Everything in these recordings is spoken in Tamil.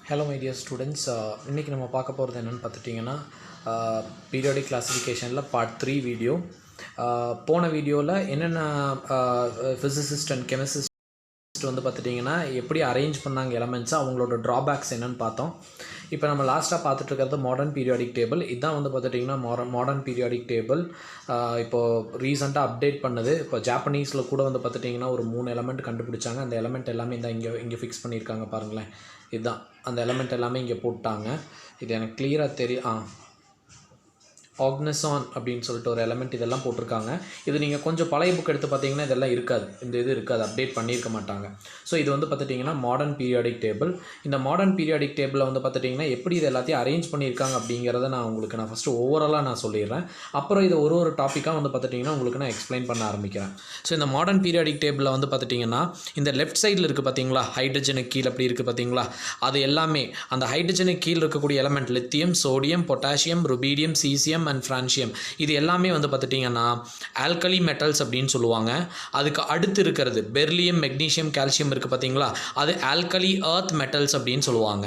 Hello my dear students, இன்றைக்கி நம்ம பார்க்க போகிறது என்னென்னு பார்த்துட்டிங்கன்னா பீரியாடிக் கிளாஸிஃபிகேஷனில் பார்ட் 3 வீடியோ. போன வீடியோவில் என்னென்ன ஃபிசிசிஸ்ட் அண்ட் கெமிஸ்ட் வந்து பார்த்துட்டிங்கன்னா எப்படி அரேஞ்ச் பண்ணாங்க எலமெண்ட்ஸை, அவங்களோட ட்ராபேக்ஸ் என்னென்னு பார்த்தோம். இப்போ நம்ம லாஸ்ட்டாக பார்த்துட்ருக்கிறது மாடர்ன் பீரியாடிக் டேபிள். இதுதான் வந்து பார்த்துட்டிங்கன்னா மாடர்ன் பீரியாடிக் டேபிள் இப்போது ரீசெண்டாக அப்டேட் பண்ணுது. இப்போ ஜாப்பனீஸில் கூட வந்து பார்த்துட்டிங்கன்னா ஒரு 3 எலமெண்ட் கண்டுபிடிச்சாங்க. அந்த எலமெண்ட் எல்லாமே இங்கே ஃபிக்ஸ் பண்ணியிருக்காங்க பாருங்களேன். இதுதான் அந்த எலமெண்ட் எல்லாமே இங்கே போட்டாங்க. இது எனக்கு கிளியராக தெரியும். ஆக்னசான் அப்படின்னு சொல்லிட்டு ஒரு எலமெண்ட் இதெல்லாம் போட்டிருக்காங்க. இது நீங்கள் கொஞ்சம் பழைய புக் எடுத்து பார்த்தீங்கன்னா இதெல்லாம் இருக்காது, இந்த இது இருக்காது, அப்டேட் பண்ணியிருக்க மாட்டாங்க. ஸோ இது வந்து பார்த்துட்டிங்கன்னா மாடர்ன் பீரியாடிக் டேபிள். இந்த மாடர்ன் பீரியாடிக் டேபிளில் வந்து பார்த்துட்டிங்கன்னா எப்படி இது எல்லாத்தையும் அரேஞ்ச் பண்ணியிருக்காங்க அப்படிங்கிறத நான் ஃபஸ்ட்டு ஓவராலாக நான் சொல்லிடுறேன். அப்புறம் இதை ஒரு டாப்பிக்காக வந்து பார்த்துட்டிங்கன்னா உங்களுக்கு நான் எக்ஸ்பிளைன் பண்ண ஆரம்பிக்கிறேன். ஸோ இந்த மாடர்ன் பீரியாடிக் டேபிளில் வந்து பார்த்துட்டிங்கன்னா இந்த லெஃப்ட் சைடில் இருக்குது பார்த்தீங்களா, ஹைட்ரஜனுக்கு கீழே அப்படி இருக்குது பார்த்தீங்களா, அது எல்லாமே அந்த ஹைட்ரஜனுக்கு கீழே இருக்கக்கூடிய element lithium, sodium, potassium, rubidium, caesium and francium, இது எல்லாமே வந்து பார்த்துட்டிங்கன்னா ஆல்கலி மெட்டல்ஸ் அப்படின்னு சொல்லுவாங்க. அதுக்கு அடுத்து இருக்கிறது பெர்லியம், மெக்னீஷியம், கால்சியம் இருக்குது பார்த்தீங்களா, அது ஆல்கலி எர்த் மெட்டல்ஸ் அப்படின்னு சொல்லுவாங்க.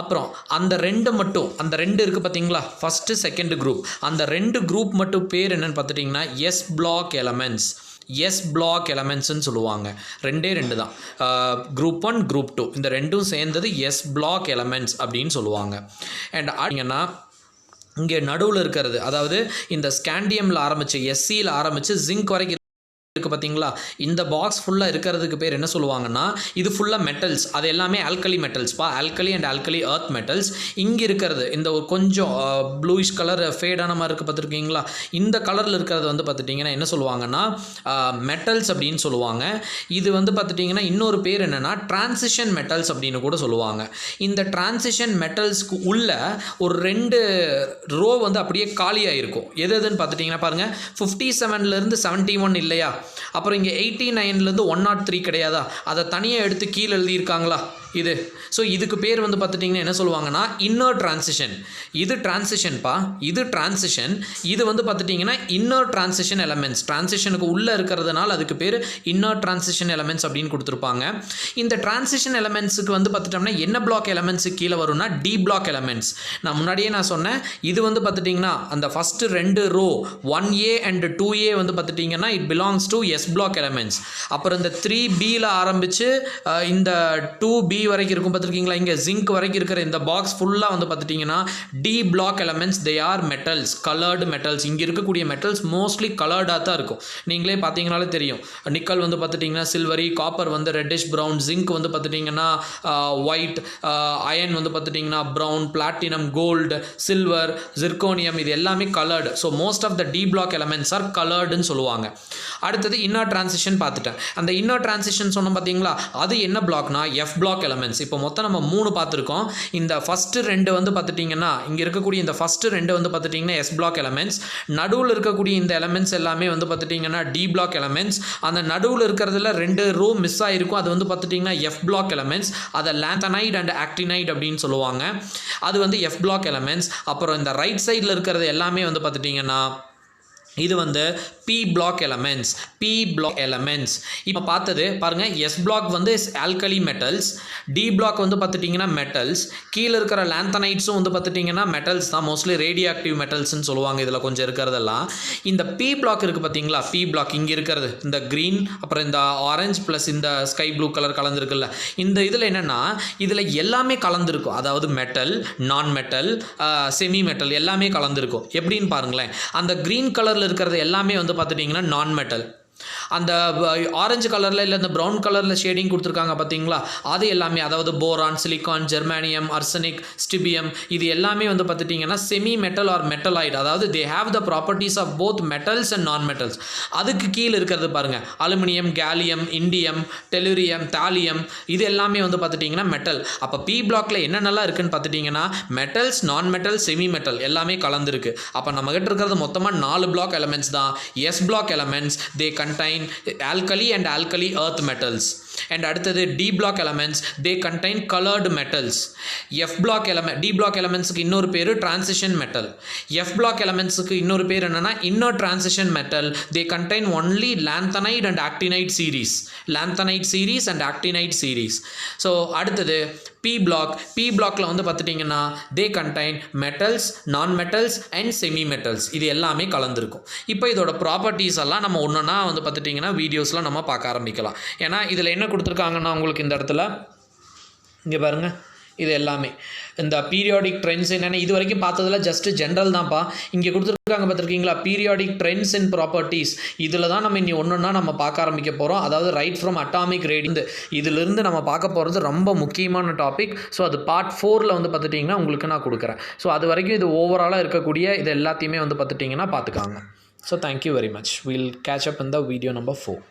அப்புறம் அந்த ரெண்டு இருக்குது பார்த்தீங்களா, ஃபஸ்ட்டு செகண்ட் குரூப், அந்த 2 குரூப் மட்டும் பேர் என்னென்னு பார்த்துட்டிங்கன்னா S block elements. S block எலமெண்ட்ஸ்ன்னு சொல்லுவாங்க. 2 தான், குரூப் 1 குரூப் 2, இந்த ரெண்டும் சேர்ந்தது எஸ் பிளாக் எலமெண்ட்ஸ் அப்படின்னு சொல்லுவாங்க. அண்ட் அப்படிங்கன்னா இங்கே நடுவில் இருக்கிறது, அதாவது இந்த ஸ்காண்டியமில் ஆரம்பித்து எஸ்சியில் ஆரம்பித்து ஜிங்க் வரைக்கும் இருக்குது பார்த்தீங்களா, இந்த பாக்ஸ் ஃபுல்லாக இருக்கிறதுக்கு பேர் என்ன சொல்லுவாங்கன்னா இது ஃபுல்லாக மெட்டல்ஸ், அது எல்லாமே ஆல்கலி மெட்டல்ஸ்ப்பா, alkali and alkali earth metals. இங்கே இருக்கிறது இந்த ஒரு கொஞ்சம் ப்ளூயிஷ் கலர் ஃபேடான மாதிரி இருக்குது பார்த்துருக்கீங்களா, இந்த கலரில் இருக்கிறது வந்து பார்த்துட்டிங்கன்னா என்ன சொல்லுவாங்கன்னா மெட்டல்ஸ் அப்படின்னு சொல்லுவாங்க. இது வந்து பார்த்துட்டிங்கன்னா இன்னொரு பேர் என்னென்னா டிரான்சிஷன் மெட்டல்ஸ் அப்படின்னு கூட சொல்லுவாங்க. இந்த டிரான்சிஷன் மெட்டல்ஸ்க்கு உள்ள ஒரு 2 ரோ வந்து அப்படியே காலியாக இருக்கும். எதுன்னு பார்த்துட்டிங்கன்னா பாருங்கள், 57லேருந்து 71 இல்லையா, அப்புறம் இங்கே 89லேருந்து 103 கிடையாதா, அதை தனியாக எடுத்து கீழே எழுதியிருக்காங்களா இது. ஸோ இதுக்கு பேர் வந்து பார்த்துட்டிங்கன்னா என்ன சொல்லுவாங்கன்னா இன்னர் டிரான்சிஷன். இது டிரான்சிஷன்ப்பா, இது டிரான்சிஷன். இது வந்து பார்த்துட்டிங்கன்னா இன்னர் டிரான்சிஷன் எலமெண்ட்ஸ், டிரான்சிஷனுக்கு உள்ளே இருக்கிறதுனால அதுக்கு பேர் இன்னர் டிரான்சிஷன் எலமெண்ட்ஸ் அப்படின்னு கொடுத்துருப்பாங்க. இந்த டிரான்சிஷன் எலமெண்ட்ஸுக்கு வந்து பார்த்துட்டோம்னா என்ன பிளாக் எலமெண்ட்ஸுக்கு கீழே வரும்னா டி பிளாக் எலமெண்ட்ஸ். நான் முன்னாடியே நான் சொன்னேன், இது வந்து பார்த்துட்டிங்கன்னா அந்த first 2 row 1A and 2A வந்து பார்த்துட்டிங்கன்னா it belongs to S block elements. அப்புறம் இந்த 3Bயில் ஆரம்பித்து இந்த 2B வரைக்கும் இருக்கும் பார்த்துருக்கீங்களா, இங்கே ஜிங்க் வரைக்கும் இருக்கிற இந்த பாக்ஸ் ஃபுல்லாக வந்து பார்த்துட்டிங்கன்னா D block elements. They are metals, coloured metals. இங்கே இருக்கக்கூடிய மெட்டல்ஸ் மோஸ்ட்லி கலர்டாக தான் இருக்கும். நீங்களே பார்த்தீங்கனாலே தெரியும், நிக்கல் வந்து பார்த்துட்டிங்கன்னா சில்வரி, காப்பர் வந்து ரெட்டிஷ் ப்ரௌன், ஜிங்க் வந்து பார்த்துட்டிங்கன்னா ஒயிட், அயன் வந்து பார்த்துட்டிங்கன்னா brown, platinum, gold, silver, zirconium, இது எல்லாமே coloured. So most of the D block elements are கலர்டுன்னு சொல்லுவாங்க. அடுத்தது இன்னர் டிரான்சிஷன் பார்த்துட்டேன். அந்த இன்னர் டிரான்சிஷன் சொன்னோம் பார்த்தீங்களா, அது என்ன பிளாக்னா எஃப் பிளாக் எலமெண்ட்ஸ். இப்போ மொத்தம் நம்ம 3 பார்த்துருக்கோம். இந்த ஃபஸ்ட்டு 2 வந்து பார்த்துட்டிங்கன்னா இங்கே இருக்கக்கூடிய இந்த ஃபஸ்ட்டு 2 வந்து பார்த்துட்டிங்கன்னா எஸ் பிளாக் எலமெண்ட்ஸ். நடுவில் இருக்கக்கூடிய இந்த எலமெண்ட்ஸ் எல்லாமே வந்து பார்த்துட்டிங்கன்னா டி பிளாக் எலமெண்ட்ஸ். அந்த நடுவில் இருக்கிறதுல 2 ரோ மிஸ் ஆகிருக்கும், அது வந்து பார்த்துட்டிங்கன்னா எஃப் பிளாக் எலமெண்ட்ஸ். அதை லாந்தனைட் அண்ட் ஆக்டினைட் அப்படின்னு சொல்லுவாங்க. அது வந்து எஃப் பிளாக் எலமெண்ட்ஸ். அப்புறம் இந்த ரைட் சைடில் இருக்கிறது எல்லாமே வந்து பார்த்துட்டிங்கன்னா இது வந்து P block elements. P block elements இப்போ பார்த்தது பாருங்கள், எஸ் பிளாக் வந்து ஆல்கலி மெட்டல்ஸ், டி பிளாக் வந்து பார்த்துட்டிங்கன்னா மெட்டல்ஸ். கீழே இருக்கிற லாந்தனைட்ஸும் வந்து பார்த்துட்டிங்கன்னா மெட்டல்ஸ் தான், மோஸ்ட்லி ரேடியோ ஆக்டிவ் மெட்டல்ஸ்ன்னு சொல்லுவாங்க. இதில் கொஞ்சம் இருக்கிறதெல்லாம் இந்த பி பிளாக் இருக்குது பார்த்தீங்களா, பி பிளாக் இங்கே இருக்கிறது இந்த க்ரீன், அப்புறம் இந்த ஆரஞ்சு ப்ளஸ் இந்த ஸ்கை ப்ளூ கலர் கலந்துருக்குல்ல, இந்த இதில் என்னென்னா இதில் எல்லாமே கலந்துருக்கும். அதாவது மெட்டல், நான் மெட்டல், செமி மெட்டல் எல்லாமே கலந்துருக்கும். எப்படின்னு பாருங்களேன், அந்த க்ரீன் கலரில் இருக்கிறது எல்லாமே வந்து பார்த்துட்டிங்கன்னா நான் மெட்டல். அந்த ஆரஞ்சு கலரில் இல்லை இந்த ப்ரௌன் கலரில் ஷேடிங் கொடுத்துருக்காங்க பார்த்தீங்களா, அது எல்லாமே அதாவது boron, silicon, germanium, arsenic, stibium, இது எல்லாமே வந்து பார்த்துட்டிங்கன்னா செமி மெட்டல் ஆர் மெட்டலாய்டு. அதாவது they have the properties of both metals and non metals. அதுக்கு கீழே இருக்கிறது பாருங்கள், aluminium, gallium, indium, tellurium, thallium, இது எல்லாமே வந்து பார்த்துட்டிங்கன்னா மெட்டல். அப்போ பி பிளாக்ல என்னென்னலாம் இருக்குன்னு பார்த்துட்டிங்கன்னா மெட்டல்ஸ், நான் மெட்டல், செமி மெட்டல் எல்லாமே கலந்துருக்கு. அப்போ நம்மகிட்ட இருக்கிறது மொத்தமாக 4 பிளாக் எலமெண்ட்ஸ் தான். S block elements, they contain alkali and alkali earth metals. And அடுத்தது D block elements they contain coloured metals. F block element D block எலமெண்ட்ஸுக்கு இன்னொரு பேர் டிரான்சிஷன் மெட்டல். எஃப் பிளாக் எலமெண்ட்ஸுக்கு இன்னொரு பேர் என்னன்னா inner transition metal. They contain only lanthanide and actinide series. Lanthanide series and actinide series. So அடுத்தது பி பிளாக்ல வந்து பார்த்துட்டிங்கன்னா they contain metals, non metals and semi metals. இது எல்லாமே கலந்துருக்கும். இப்போ இதோட ப்ராப்பர்ட்டிஸ் எல்லாம் நம்ம ஒன்றுனா வந்து பார்த்துட்டிங்கன்னா வீடியோஸில் நம்ம பார்க்க ஆரம்பிக்கலாம். ஏன்னா இதில் என்ன கொடுத்துருக்காங்கன்னா உங்களுக்கு இந்த இடத்துல இங்கே பாருங்கள், இது எல்லாமே இந்த பீரியாடிக் ட்ரெண்ட்ஸ் என்னென்ன இது வரைக்கும் பார்த்ததில் ஜஸ்ட் ஜென்ரல் தான்ப்பா. இங்கே கொடுத்துருக்காங்க பார்த்துருக்கீங்களா, பீரியாடிக் ட்ரெண்ட்ஸ் அண்ட் ப்ராப்பர்ட்டிஸ். இதில் தான் நம்ம இனி ஒன்றுன்னா நம்ம பார்க்க ஆரம்பிக்க போகிறோம். அதாவது ரைட் ஃப்ரம் அட்டாமிக் ரேடியஸ் இதிலிருந்து நம்ம பார்க்க போகிறது ரொம்ப முக்கியமான டாபிக். ஸோ அது பார்ட் 4ல் வந்து பார்த்துட்டிங்கன்னா உங்களுக்கு நான் கொடுக்குறேன். ஸோ அது வரைக்கும் இது ஓவராலாக இருக்கக்கூடிய இது எல்லாத்தையுமே வந்து பார்த்துட்டிங்கன்னா பார்த்துக்காங்க. So thank you very much. Will catch up in the video number 4.